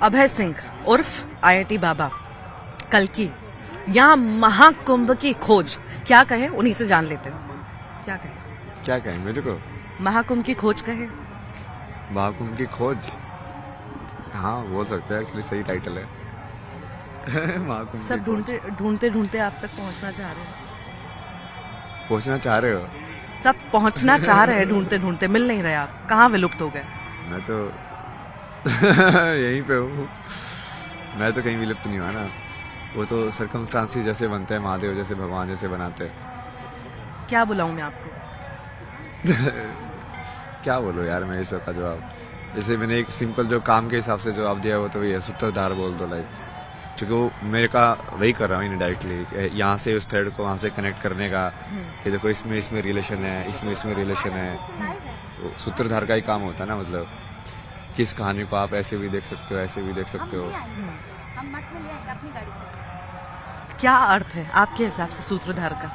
अभय सिंह उर्फ आईआईटी बाबा, कल्कि या महाकुंभ की खोज, क्या कहे उन्हीं से जान लेते हैं। क्या कहें मुझे को महाकुंभ की खोज कहे? महाकुंभ की खोज, हाँ हो सकता है, एक्चुअली सही टाइटल है। महाकुंभ सब ढूंढते ढूंढते ढूंढते आप तक पहुंचना चाह रहे हो। पहुंचना चाह रहे हो? सब पहुंचना चाह रहे हैं, ढूंढते ढूंढते मिल नहीं रहे आप, कहाँ विलुप्त हो गए? मैं तो यहीं पे हूँ, मैं तो कहीं विलुप्त नहीं हुआ ना। वो तो सर्कमस्टांसेस जैसे बनते हैं, महादेव जैसे, भगवान जैसे बनाते हैं। क्या बुलाऊं मैं आपको? क्या बोलो यार मैं इस का जवाब, जैसे मैंने एक सिंपल जो काम के हिसाब से जवाब दिया वो तो वही है, सूत्रधार बोल दो। लाइक क्योंकि वो मेरे का वही कर रहा हूँ इनडायरेक्टली, यहाँ से उस थ्रेड को वहाँ से कनेक्ट करने का, कि देखो इसमें रिलेशन है, इसमें रिलेशन है। सूत्रधार का ही काम होता है ना, मतलब किस कहानी को आप ऐसे भी देख सकते हो, ऐसे भी देख सकते हो। क्या अर्थ है आपके हिसाब से सूत्रधार का?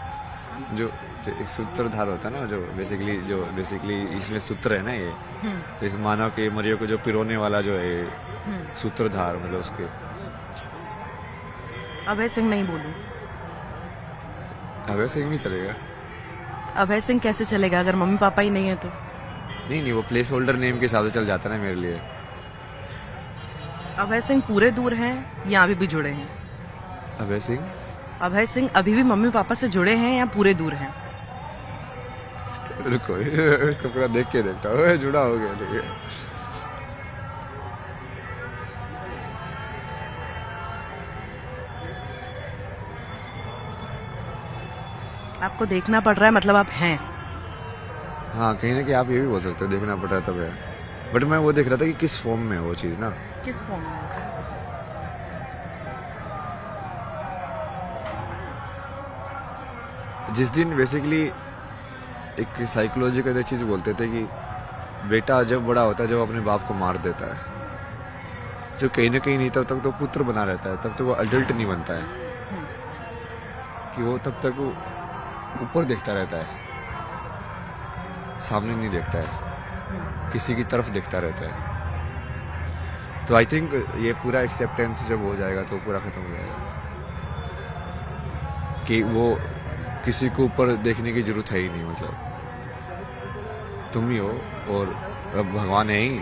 जो एक सूत्रधार होता है ना, जो बेसिकली इसमें सूत्र है ना ये, तो इस मानव के मरियो को जो पिरोने वाला जो है सूत्रधार, मतलब उसके। अभय सिंह नहीं बोलूं? अभय सिंह नहीं चलेगा। अभय सिंह कैसे चलेगा अगर मम्मी पापा ही नहीं है तो? नहीं, वो प्लेस होल्डर नेम के हिसाब से चल जाता है ना मेरे लिए। अभय सिंह पूरे दूर हैं या अभी भी जुड़े हैं? अभय सिंह अभी भी मम्मी पापा से जुड़े हैं या पूरे दूर हैं? रुको, इसको पूरा देख के देखता हूँ, जुड़ा हो गया। ठीक है, आपको देखना पड़ रहा है, मतलब आप हैं? हाँ, कहीं ना कहीं आप ये भी बोल सकते हो, देखना पड़ रहा है तब है। बट मैं वो देख रहा था कि किस फॉर्म में वो चीज ना, किस फॉर्म में? जिस दिन बेसिकली एक साइकोलॉजिकल चीज बोलते थे कि बेटा जब बड़ा होता है, जब अपने बाप को मार देता है, जो कहीं ना कहीं नहीं, तब तक तो पुत्र बना रहता है, तब तक वो अडल्ट नहीं बनता है, कि वो तब तक वो ऊपर देखता रहता है, सामने नहीं देखता है, किसी की तरफ देखता रहता है। तो आई थिंक ये पूरा एक्सेप्टेंस जब हो जाएगा तो पूरा खत्म हो जाएगा, कि वो किसी को ऊपर देखने की जरूरत है ही नहीं, मतलब तुम ही हो और अब भगवान है ही,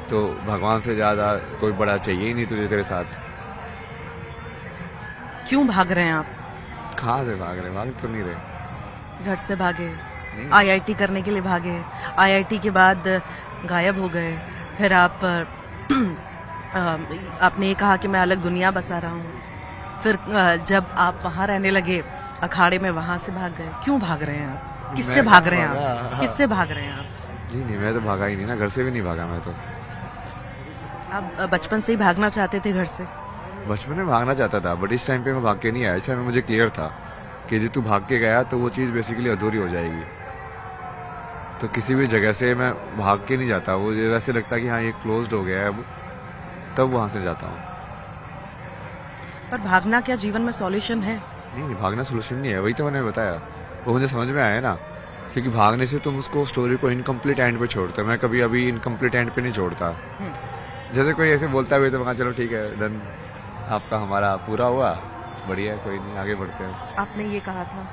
तो भगवान से ज्यादा कोई बड़ा चाहिए ही नहीं तुझे तेरे साथ। क्यों भाग रहे हैं आप? कहाँ से भाग रहे? भाग तो नहीं रहे, घर से भागे, आईआईटी करने के लिए भागे, आईआईटी के बाद गायब हो गए, फिर आप आपने ये कहा कि मैं अलग दुनिया बसा रहा हूँ, फिर जब आप वहाँ रहने लगे अखाड़े में, वहां से भाग गए। क्यों भाग रहे हैं आप? किससे भाग रहे हैं आप? किससे भाग रहे हैं आप? नहीं, मैं तो भागा ही नहीं ना, घर से भी नहीं भागा मैं तो। आप बचपन से ही भागना चाहते थे घर से? बचपन में भागना चाहता था, बट इस टाइम पे मैं भाग के नहीं आया। इस टाइम में मुझे क्लियर था कि यदि तू भाग के गया तो वो चीज़ बेसिकली अधूरी हो जाएगी, तो किसी भी जगह से मैं भाग के नहीं जाता। वो वैसे लगता कि हाँ ये क्लोज्ड हो गया है अब, तब वहां से जाता हूँ। पर भागना क्या जीवन में सॉल्यूशन है? नहीं, भागना सोल्यूशन नहीं है, वही तो मैंने बताया, वो मुझे समझ में आया ना, क्योंकि भागने से तुम उसको स्टोरी को इनकम्प्लीट एंड पे छोड़ते हो। मैं कभी अभी इनकम्प्लीट एंड पे नहीं छोड़ता। जैसे कोई ऐसे बोलता है तो चलो ठीक है, डन, आपका हमारा पूरा हुआ, बढ़िया है, कोई नहीं, आगे बढ़ते हैं। आपने ये कहा था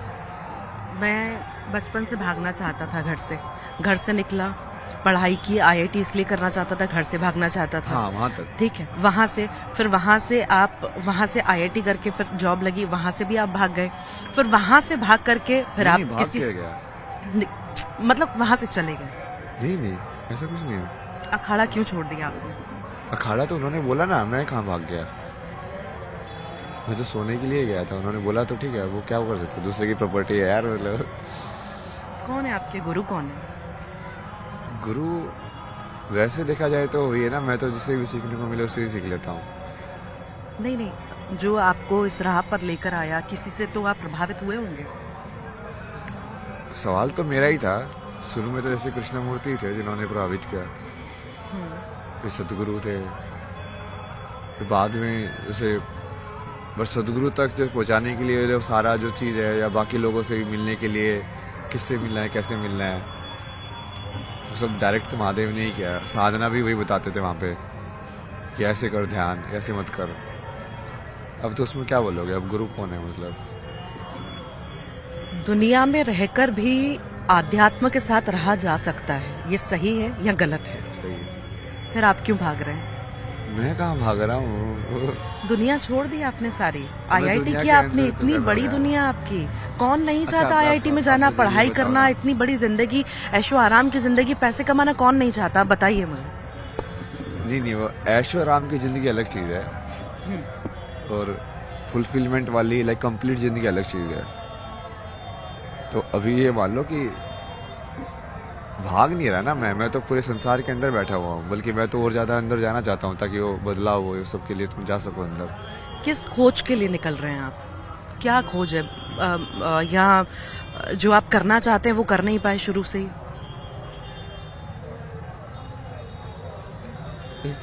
मैं बचपन से भागना चाहता था घर से निकला, पढ़ाई की, आईआईटी इसलिए करना चाहता था, घर से भागना चाहता था। हाँ, वहाँ तक ठीक है। वहां से आईआईटी करके फिर जॉब लगी, वहां से भी आप भाग गए, फिर वहां से भाग करके फिर आप किसी गया, मतलब वहां से चले गए? नहीं, ऐसा कुछ नहीं है। अखाड़ा क्यों छोड़ दिया आपने? अखाड़ा तो उन्होंने बोला ना, मैं कहाँ भाग गया, मैं तो सोने के लिए गया था। उन्होंने बोला तो ठीक है, वो क्या कर सकते, दूसरे की प्रॉपर्टी है यार, मतलब। कौन है आपके गुरु? कौन है गुरु? वैसे देखा जाए तो वही है ना, मैं तो जिससे भी सीखने को मिले उससे ही सीख लेता हूँ। नहीं, जो आपको इस राह पर लेकर आया, किसी से तो आप प्रभावित हुए होंगे। सवाल तो मेरा ही था शुरू में, तो जैसे कृष्णमूर्ति थे जिन्होंने प्रभावित किया, फिर सदगुरु थे, फिर बाद में जैसे बस सदगुरु तक जो पहुंचाने के लिए जो सारा जो चीज़ है, या बाकी लोगों से भी मिलने के लिए, किससे मिलना है, कैसे मिलना है, वो सब डायरेक्ट तो महादेव ने ही किया। साधना भी वही बताते थे वहाँ पे, कि ऐसे कर ध्यान, ऐसे मत कर। अब तो उसमें क्या बोलोगे, अब गुरु कौन है मतलब? दुनिया में रहकर भी आध्यात्म के साथ रहा जा सकता है, ये सही है या गलत है? सही है। फिर आप क्यों भाग रहे हैं? मैं कहाँ भाग रहा हूँ? दुनिया छोड़ दी आपने सारी, मैं आईआईटी दुनिया किया के आपने, अंदर तो इतनी कर बड़ी रहा हूँ। दुनिया आपकी। कौन नहीं अच्छा, चाहता आप- आईआईटी में आप जाना, मुझे ये पढ़ाई बताओ करना, ना। इतनी बड़ी जिंदगी, ऐशो आराम की जिंदगी, पैसे कमाना कौन नहीं चाहता? आप बताइए मुझे। नहीं, वो ऐशो आराम की जिंदगी अलग चीज है, और फुलफिलमेंट वाली लाइक कंप्लीट जिंदगी अलग चीज है। तो अभी ये मान लो कि भाग नहीं रहा ना मैं तो पूरे संसार के अंदर बैठा हुआ हूँ, बल्कि मैं तो और ज्यादा अंदर जाना चाहता हूँ, ताकि वो बदलाव हो, इस सब के लिए तुम जा सको अंदर। किस खोज के लिए निकल रहे हैं आप? क्या खोज है यहाँ जो आप करना चाहते हैं वो कर नहीं पाए शुरू से ही?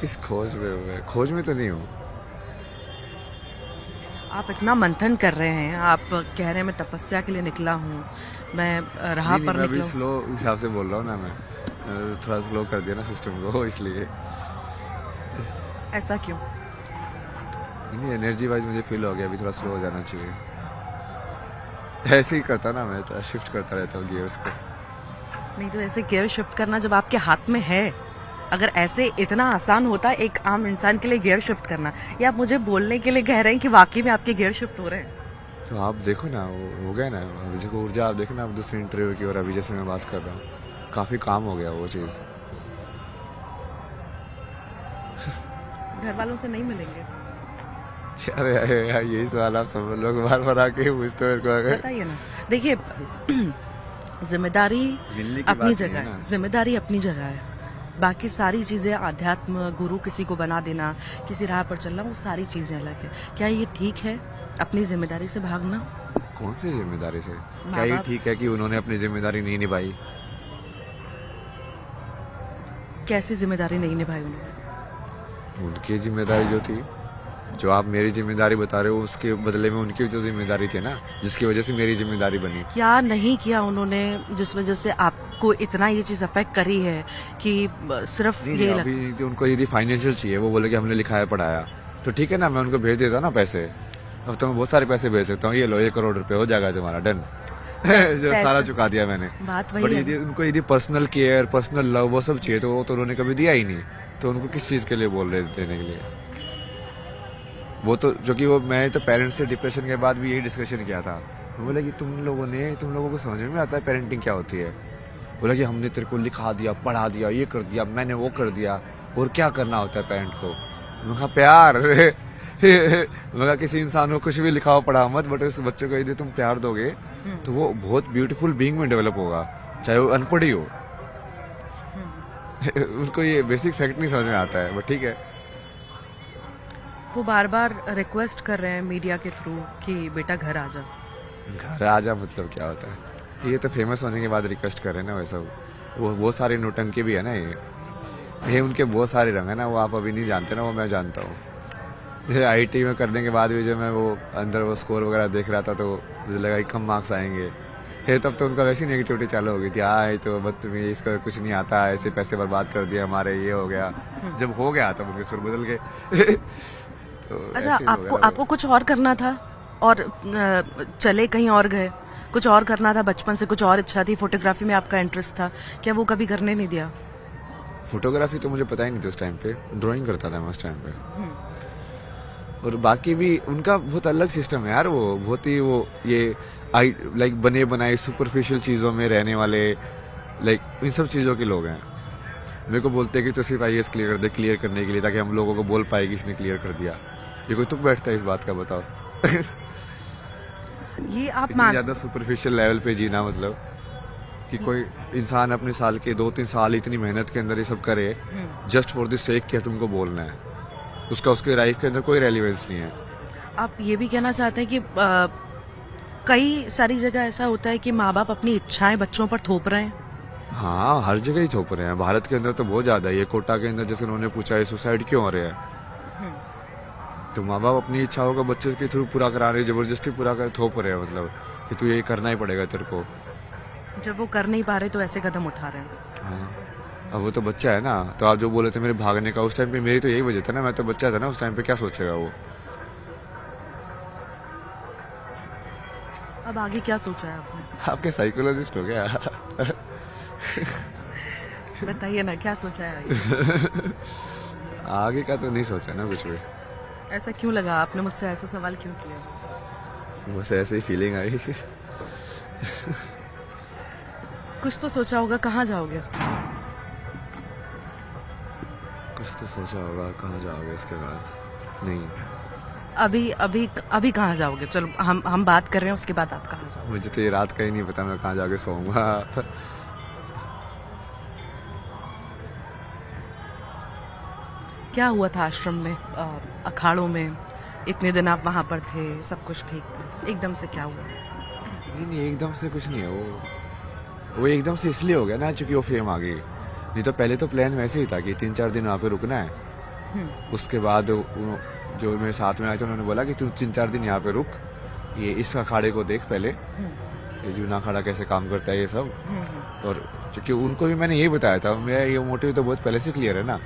किस खोज में हूँ मैं? खोज में तो नहीं हूँ। आप इतना मंथन कर रहे हैं, आप कह रहे हैं मैं तपस्या के लिए निकला हूँ, मैं राह नहीं, पर मैं अभी निकला हूँ। स्लो हिसाब से बोल रहा हूँ ना, मैं थोड़ा स्लो कर दिया ना सिस्टम को, इसलिए। ऐसा क्यों? नहीं, एनर्जी वाइज मुझे फील हो गया अभी थोड़ा स्लो हो जाना चाहिए। ऐसे ही करता ना, मैं तो शिफ्ट करता रहता हूँ गियर्स को। नहीं तो ऐसे गियर शिफ्ट करना जब आपके हाथ में है, अगर ऐसे इतना आसान होता एक आम इंसान के लिए गियर शिफ्ट करना, या आप मुझे बोलने के लिए कह रहे हैं कि वाकई में आपके गियर शिफ्ट हो रहे हैं? तो आप देखो ना, वो हो गया ना, अभी देखो ऊर्जा, आप देखो ना, अब दूसरे इंटरव्यू की, और अभी जैसे मैं बात कर रहा हूँ, काफी काम हो गया वो चीज। घर वालों से नहीं मिलेंगे? अरे यार, यही सवाल आप सब लोग बार बार आके पूछते हो मेरे को। अगर बताइए ना। देखिए जिम्मेदारी मिलने की अपनी बात जगह नहीं है है, ना। जिम्मेदारी अपनी जगह है, बाकी सारी चीजें अध्यात्म, गुरु किसी को बना देना, किसी राह पर चलना, वो सारी चीजें अलग है। क्या ये ठीक है अपनी जिम्मेदारी से भागना? कौन सी जिम्मेदारी से? क्या ये बाप- ठीक है कि उन्होंने अपनी जिम्मेदारी नहीं निभाई? कैसी जिम्मेदारी नहीं निभाई उन्होंने? उनकी जिम्मेदारी जो थी, जो आप मेरी जिम्मेदारी बता रहे हो, उसके बदले में उनकी जो जिम्मेदारी थी ना, जिसकी वजह से मेरी जिम्मेदारी बनी। क्या नहीं किया उन्होंने जिस वजह से आपको इतना ये चीज अफेक्ट करी है कि सिर्फ नहीं, ये नहीं, अभी तो उनको यदि फाइनेंशियल चाहिए, वो बोले कि हमने लिखाया पढ़ाया, तो ठीक है ना, मैं उनको भेज देता ना पैसे। अब तो मैं बहुत सारे पैसे भेज सकता हूँ, ये लो 1 करोड़ रुपए हो जाएगा तुम्हारा, डन। जो सारा चुका दिया मैंने। बात वही बट है। यदि उनको यदि पर्सनल केयर, पर्सनल लव, वो सब चाहिए, तो वो तो उन्होंने कभी दिया ही नहीं। तो उनको किस चीज के लिए बोल रहे देने के लिए? वो तो जो कि वो, मैं तो पेरेंट्स से डिप्रेशन के बाद भी यही डिस्कशन किया था। वो बोले कि तुम लोगों को समझ में आता है पेरेंटिंग क्या होती है? बोला कि हमने तेरे को लिखा दिया, पढ़ा दिया, ये कर दिया, मैंने वो कर दिया, और क्या करना होता है पेरेंट को? मैं कहा प्यार। मैं कहा किसी इंसान को कुछ भी लिखाओ पढ़ा मत, बट उस बच्चे को यदि तुम प्यार दोगे तो वो बहुत ब्यूटीफुल बीइंग में डेवलप होगा, चाहे वो अनपढ़ ही हो। उनको ये बेसिक फैक्ट नहीं समझ में आता है, बट ठीक है। वो बार बार रिक्वेस्ट कर रहे हैं मीडिया के थ्रू कि बेटा घर आ जा। घर आ जा मतलब क्या होता है? ये तो फेमस होने के बाद रिक्वेस्ट कर रहे हैं ना, वैसा वो सारे नोटंकी भी है ना, ये उनके बहुत सारे रंग है ना, वो आप अभी नहीं जानते ना, वो मैं जानता हूँ। आईटी में करने के बाद भी जो मैं वो अंदर वो स्कोर वगैरह देख रहा था, तो मुझे लगा कि कम मार्क्स आएंगे। तब तो उनका वैसी नेगेटिविटी चालू हो गई थी, हाँ तो बदतमीज, इसका कुछ नहीं आता, ऐसे पैसे बर्बाद कर दिया हमारे, ये हो गया। जब हो गया तब उनके सुर बदल गए। तो अच्छा, ऐसे ही हो आपको गया। आपको कुछ और करना था और चले कहीं और गए? कुछ और करना था, बचपन से कुछ और इच्छा थी, फोटोग्राफी में आपका इंटरेस्ट था, क्या वो कभी करने नहीं दिया? फोटोग्राफी तो मुझे पता ही नहीं था उस टाइम पे, ड्राइंग करता था मैं उस टाइम पे। और बाकी भी उनका बहुत अलग सिस्टम है यार, वो बहुत ही वो ये लाइक बने बनाए सुपरफिशियल चीजों में रहने वाले, लाइक इन सब चीजों के लोग हैं। मेरे को बोलते हैं कि तो सिर्फ आईएएस क्लियर कर दे, क्लियर करने के लिए, ताकि हम लोगों को बोल पाए कि इसने क्लियर कर दिया। ये कोई तुक बैठता है इस बात का, बताओ? ये आप इतनी मान ज्यादा सुपरफिशियल लेवल पे जीना, मतलब कि कोई इंसान अपने साल के 2-3 साल इतनी मेहनत के अंदर ये सब करे जस्ट फॉर द सेक कि तुमको बोलना है, उसका उसके लाइफ के अंदर कोई रेलिवेंस नहीं है। आप ये भी कहना चाहते हैं कि कई सारी जगह ऐसा होता है कि माँ बाप अपनी इच्छाएं बच्चों पर थोप रहे हैं? हाँ, हर जगह ही थोप रहे हैं, भारत के अंदर तो बहुत ज्यादा है। ये कोटा के अंदर जैसे उन्होंने पूछा है सुसाइड क्यों हो रहे हैं, तो माँ बाप अपनी इच्छाओं का बच्चे के थ्रू पूरा करा रहे हैं, जबरदस्ती पूरा कर थोप रहे हैं, मतलब कि तू ये करना ही पड़ेगा तेरे को। जब वो कर नहीं पा रहे तो ऐसे कदम उठा रहे हैं। हाँ, अब वो तो बच्चा है ना, तो आप जो बोले थे मेरे भागने का, उस टाइम पे मेरी तो यही वजह था ना, मैं तो बच्चा था ना उस टाइम पे, क्या सोचेगा वो। अब आगे क्या सोचा है आपने? आपके साइकोलॉजिस्ट हो गया। बताइए ना, क्या सोचा है आगे? आगे का तो नहीं सोचा ना कुछ भी, ऐसा क्यों लगा, आपने मुझसे ऐसा सवाल क्यों किया? बस ऐसे ही फीलिंग आई। कुछ तो सोचा होगा, कहाँ जाओगे इसके बाद? कुछ तो सोचा होगा, कहाँ जाओगे इसके बाद? नहीं, अभी अभी अभी कहाँ जाओगे? चलो हम बात कर रहे हैं, उसके बाद आप कहाँ जाओगे? मुझे तो ये रात का ही नहीं पता मैं कहाँ जाके सोऊंगा। क्या हुआ था आश्रम में, अखाड़ों में? इतने दिन आप वहां पर थे, सब कुछ ठीक था, एकदम से क्या हुआ? नहीं नहीं, एकदम से कुछ नहीं है वो एकदम से इसलिए हो गया ना क्योंकि वो फेम आ गई। नहीं तो पहले तो प्लान वैसे ही था कि 3-4 दिन वहाँ पे रुकना है। उसके बाद जो मेरे साथ में आए थे उन्होंने बोला कि तू 3-4 दिन यहाँ पे रुक, ये इस अखाड़े को देख पहले, ये जूना अखाड़ा कैसे काम करता है ये सब। और क्योंकि उनको भी मैंने यही बताया था, मेरा ये मोटिव तो बहुत पहले से क्लियर है ना,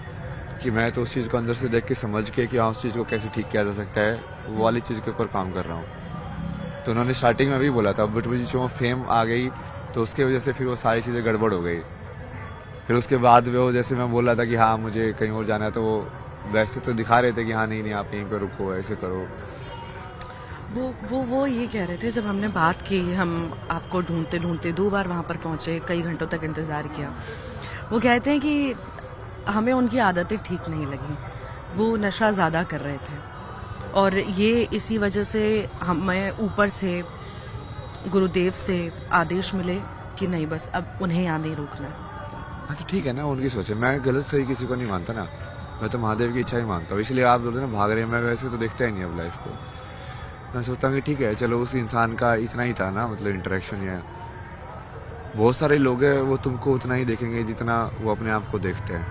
कि मैं तो उस चीज़ को अंदर से देख के समझ के कि हाँ उस चीज़ को कैसे ठीक किया जा सकता है, वो वाली चीज़ के ऊपर काम कर रहा हूँ। तो उन्होंने स्टार्टिंग में भी बोला था, बट जो फेम आ गई तो उसके वजह से फिर वो सारी चीज़ें गड़बड़ हो गई। फिर उसके बाद वो जैसे मैं बोल रहा था कि हाँ मुझे कहीं और जाना है, तो वो वैसे तो दिखा रहे थे कि हाँ नहीं नहीं आप यहीं पे रुको, ऐसे करो। वो ये कह रहे थे, जब हमने बात की, हम आपको ढूंढते ढूंढते 2 बार वहां पर पहुंचे, कई घंटों तक इंतजार किया। वो कहते हैं कि हमें उनकी आदतें ठीक नहीं लगी, वो नशा ज़्यादा कर रहे थे, और ये इसी वजह से हमें ऊपर से गुरुदेव से आदेश मिले कि नहीं बस अब उन्हें यहाँ नहीं रोकना। हाँ तो ठीक है ना, उनकी सोच है, मैं गलत सही किसी को नहीं मानता ना, मैं तो महादेव की इच्छा ही मानता हूँ। इसलिए आप बोलते ना भाग रहे हैं, मैं वैसे तो देखता ही नहीं अब लाइफ को। मैं सोचता हूँ कि ठीक है चलो उस इंसान का इतना ही था ना, मतलब इंटरेक्शन। या बहुत सारे लोग हैं वो तुमको उतना ही देखेंगे जितना वो अपने आप को देखते हैं,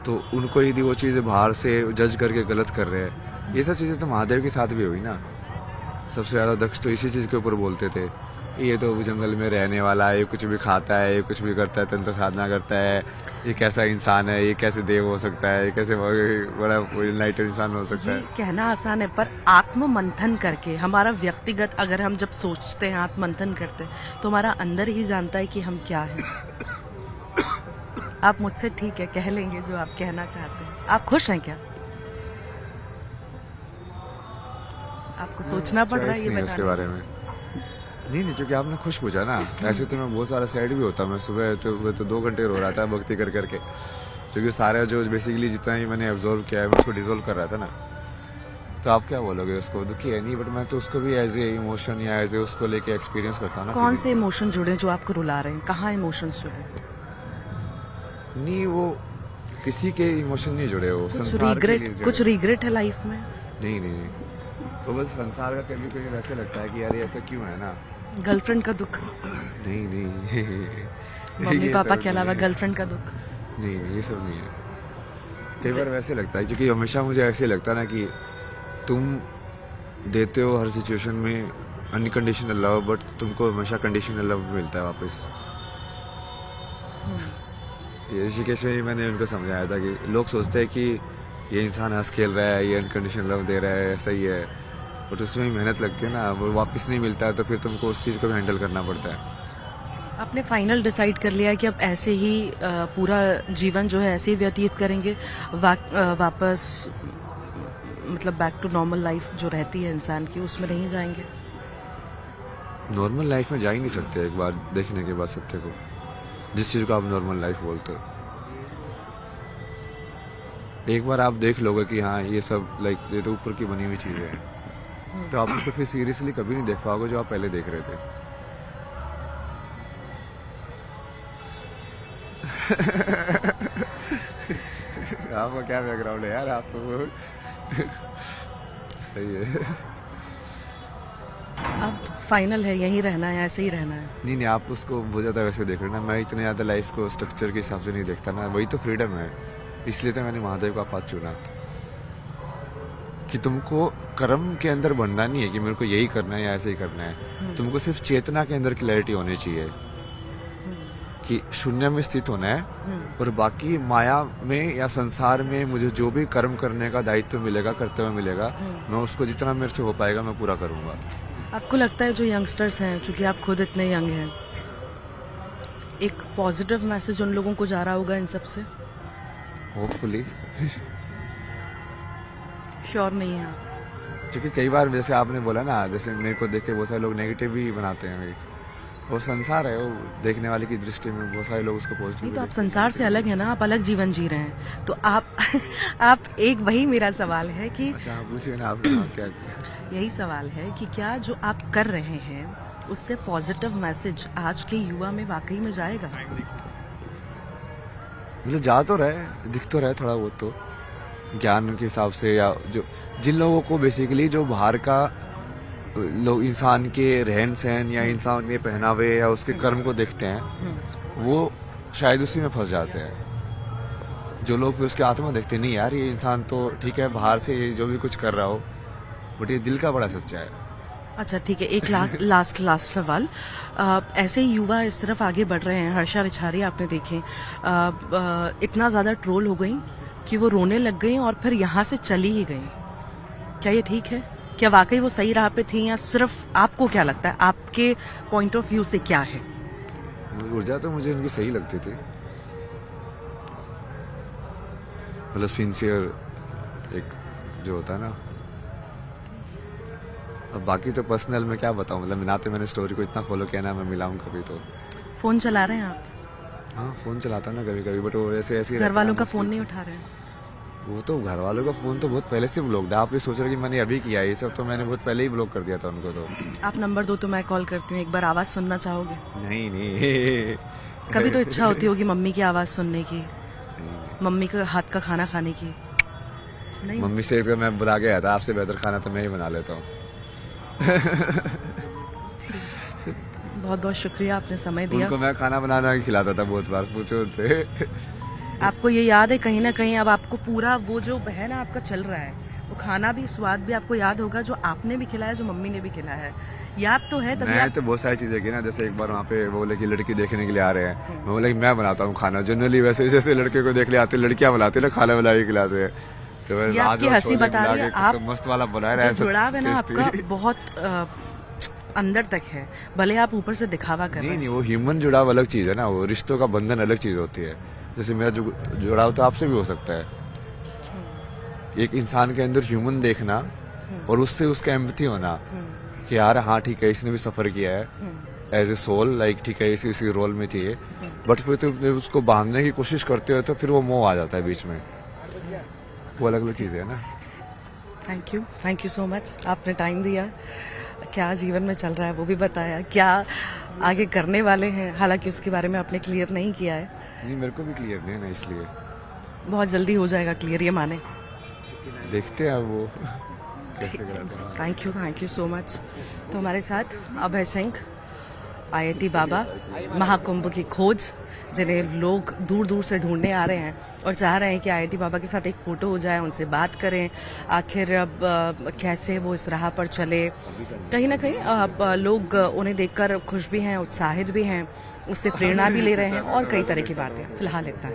तो उनको यदि वो चीज़ें बाहर से जज करके गलत कर रहे हैं, ये सब चीज़ें तो महादेव के साथ भी हुई ना। सबसे ज़्यादा दक्ष तो इसी चीज़ के ऊपर बोलते थे, ये तो जंगल में रहने वाला है, ये कुछ भी खाता है, ये कुछ भी करता है, तंत्र साधना करता है, ये कैसा इंसान है, ये कैसे देव हो सकता है, ये कैसे बड़ा इनलाइटेड इंसान हो सकता ये है। कहना आसान है, पर आत्म मंथन करके हमारा व्यक्तिगत, अगर हम जब सोचते हैं, आत्म मंथन करते हैं, तो हमारा अंदर ही जानता है कि हम क्या हैं। आप मुझसे ठीक है कह लेंगे जो आप कहना चाहते हैं। आप खुश हैं क्या? आपको सोचना पड़ रहा है ये नहीं उसके बताने बारे में। नहीं क्योंकि आपने खुश पूछा ना, ऐसे तो मैं बहुत सारा सैड भी होता। मैं सुबह तो 2 घंटे रो रहा था भक्ति कर करके, क्योंकि सारा जो बेसिकली जितना ही मैंने ऑब्जर्व किया है मैं उसको डिजोल्व कर रहा था ना। तो आप क्या बोलोगे, उसको दुखी है? नहीं, बट मैं तो उसको भी एज ए इमोशन या एज ए उसको लेके एक्सपीरियंस करता हूँ ना। कौन से इमोशन जुड़े जो आपको रुला रहे हैं? कहाँ इमोशंस जुड़े? नहीं वो किसी के इमोशन नहीं जुड़े, वो कुछ संसार के लिए रिग्रेट, जुड़े। कुछ रिग्रेट है लाइफ में? नहीं वो बस संसार का कभी कभी वैसे लगता है कि यार ये ऐसा क्यों है ना। गर्लफ्रेंड का दुख? नहीं मम्मी ये पापा सब के अलावा नहीं है। गर्लफ्रेंड का दुख? नहीं ये सब नहीं है। कई बार वैसे लगता है, क्योंकि हमेशा मुझे ऐसे लगता है ना कि तुम देते हो हर सिचुएशन में अनकंडीशनल लव, बट तुमको हमेशा कंडीशनल लव मिलता है वापस। ये ऋषिकेश में ही मैंने उनको समझाया था कि लोग सोचते हैं कि ये इंसान हंस खेल रहा है, ये अनकंडीशनल लव दे रहा है, ऐसा ही है, बट उसमें भी मेहनत लगती है ना, वो वापस नहीं मिलता है, तो फिर तुमको उस चीज़ को भी हैंडल करना पड़ता है। आपने फाइनल डिसाइड कर लिया कि अब ऐसे ही पूरा जीवन जो है ऐसे ही व्यतीत करेंगे, वापस मतलब बैक टू नॉर्मल लाइफ जो रहती है इंसान की, उसमें नहीं जाएंगे? नॉर्मल लाइफ में जा ही नहीं सकते एक बार देखने के बाद सत्य को, जिस चीज़ को आप नॉर्मल लाइफ बोलते हो। एक बार आप देख लोगे कि हाँ ये सब लाइक ये तो ऊपर की बनी हुई चीज़ें हैं, तो आप उसको फिर सीरियसली कभी नहीं देख पाओगे जो आप पहले देख रहे थे। आपका क्या बैकग्राउंड है यार, आप तो सही है। अब फाइनल है, यहीं रहना है, ऐसे ही रहना है? नहीं आप उसको बहुत ज़्यादा वैसे देख रहे हो ना, मैं इतने ज़्यादा लाइफ को स्ट्रक्चर के हिसाब से नहीं देखता ना, वही तो फ्रीडम है। इसलिए तो मैंने महादेव का पाथ चुना कि तुमको कर्म के अंदर बनना नहीं है कि मेरे को यही करना है या ऐसे ही करना है, तुमको सिर्फ चेतना के अंदर क्लैरिटी होनी चाहिए। कि शून्य में स्थित होना है और बाकी माया में या संसार में मुझे जो भी कर्म करने का दायित्व मिलेगा, कर्तव्य मिलेगा, मैं उसको जितना मेरे से हो पाएगा मैं पूरा करूंगा। आपको लगता है जो यंगस्टर्स हैं, चूंकि आप खुद इतने यंग हैं, एक पॉजिटिव मैसेज उन लोगों को जा रहा होगा इन सब से? होपफुली। श्योर नहीं है आप? क्योंकि कई बार जैसे आपने बोला ना, जैसे मेरे को देख के बहुत सारे लोग नेगेटिव भी बनाते हैं भाई, वो संसार है, वो देखने वाले की दृष्टि में बहुत सारे लोग उसको पॉजिटिव। नहीं तो आप संसार से अलग है ना, आप अलग जीवन जी रहे हैं, तो आप आप एक वही मेरा सवाल है कि अच्छा आप पूछिए ना, आपने क्या किया? यही सवाल है कि क्या जो आप कर रहे हैं उससे पॉजिटिव मैसेज आज के युवा में वाकई में जाएगा? मतलब जा तो रहे, दिख तो रहे थोड़ा बहुत तो ज्ञान के हिसाब से, या जो जिन लोगों को बेसिकली जो बाहर का लोग इंसान के रहन सहन या इंसान के पहनावे या उसके कर्म को देखते हैं, वो शायद उसी में फंस जाते हैं। जो लोग फिर उसकी आत्मा देखते नहीं, यार ये इंसान तो ठीक है बाहर से ये जो भी कुछ कर रहा हो, बट ये दिल का बड़ा सच्चा है। अच्छा ठीक है, एक लास्ट सवाल। ऐसे ही युवा इस तरफ आगे बढ़ रहे हैं, हर्षा रिछारी आपने देखे इतना ज्यादा ट्रोल हो गई कि वो रोने लग गई और फिर यहाँ से चली ही गई। क्या ये ठीक है? क्या वाकई वो सही राह पे थी, या सिर्फ आपको क्या लगता है, आपके पॉइंट ऑफ व्यू से क्या है? ऊर्जा तो मुझे इनकी सही लगती थी, मतलब सिंसियर एक जो होता है ना। अब बाकी तो पर्सनल में क्या बताऊं, मतलब मिलाते मैंने स्टोरी को इतना फॉलो किया ना, मैं मिलाऊं कभी तो। फोन चला रहे हैं आप? हाँ फोन चलाता ना कभी कभी, बट वो ऐसे ऐसे घर वालों का फोन नहीं उठा रहे हैं? वो तो घर वालों का फोन तो बहुत पहले से ब्लॉक्ड है। आप ये सोच रहे कि मैंने अभी किया है, ये सब तो मैंने बहुत पहले ही ब्लॉक कर दिया था उनको। तो आप नंबर दो तो मैं कॉल करती हूँ, एक बार आवाज सुनना चाहोगे? नहीं नहीं। कभी तो इच्छा होती होगी मम्मी की आवाज सुनने की, मम्मी के हाथ का खाना खाने की? नहीं, मम्मी से अगर मैं बुला गया था, आपसे बेहतर खाना तो मैं ही बना लेता हूँ। बहुत बहुत शुक्रिया, आपने समय दिया। उनको मैं खाना बनाना खिलाता था बहुत बार, पूछो उनसे। आपको ये याद है कहीं ना कहीं, अब आपको पूरा वो जो है ना आपका चल रहा है, वो खाना भी स्वाद भी आपको याद होगा, जो आपने भी खिलाया, जो मम्मी ने भी खिलाया है, याद तो है? तभी मैं तो बहुत सारी चीजें की ना, जैसे एक बार वहाँ पे वो बोले कि लड़की देखने के लिए आ रहे हैं, मैं बोला कि मैं बनाता हूँ खाना। जनरली वैसे जैसे लड़के को देख ले आते, लड़कियां बनाती है ना, खाना बना के खिलाते हैं। तो ये आपकी हंसी बता रही है, आप मस्त वाला बनाया रहा है, जुड़ाव है ना आपका बहुत अंदर तक है, भले आप ऊपर से दिखावा कर रहे हैं। नहीं, वो ह्यूमन जुड़ाव अलग चीज है ना, वो रिश्तों का बंधन अलग चीज होती है। जैसे मेरा जुड़ाव तो आपसे भी हो सकता है, एक इंसान के अंदर ह्यूमन देखना और उससे उसका एम्पैथी होना कि यार हाँ ठीक है, इसने भी सफर किया है एज ए सोल, लाइक ठीक है इसी रोल में थी, बट फिर तो उसको बांधने की कोशिश करते हो तो फिर वो मोह आ जाता है बीच में, वो अलग अलग चीज है ना। थैंक यू सो मच, आपने टाइम दिया, क्या जीवन में चल रहा है वो भी बताया, क्या आगे करने वाले हैं, हालांकि उसके बारे में आपने क्लियर नहीं किया है। नहीं मेरे को भी क्लियर नहीं है ना, इसलिए बहुत जल्दी हो जाएगा क्लियर, ये माने। देखते हैं वो कैसे कराते हैं। Thank you so much. तो हमारे साथ अभय सिंह, IIT बाबा, महाकुंभ की खोज, जिन्हें लोग दूर दूर से ढूंढने आ रहे हैं और चाह रहे हैं कि IIT बाबा के साथ एक फोटो हो जाए, उनसे बात करें, आखिर अब कैसे वो इस राह पर चले। कहीं ना कहीं अब लोग उन्हें देखकर खुश भी हैं, उत्साहित भी हैं, उससे प्रेरणा भी ले रहे हैं और कई तरह की बातें। फिलहाल इतना।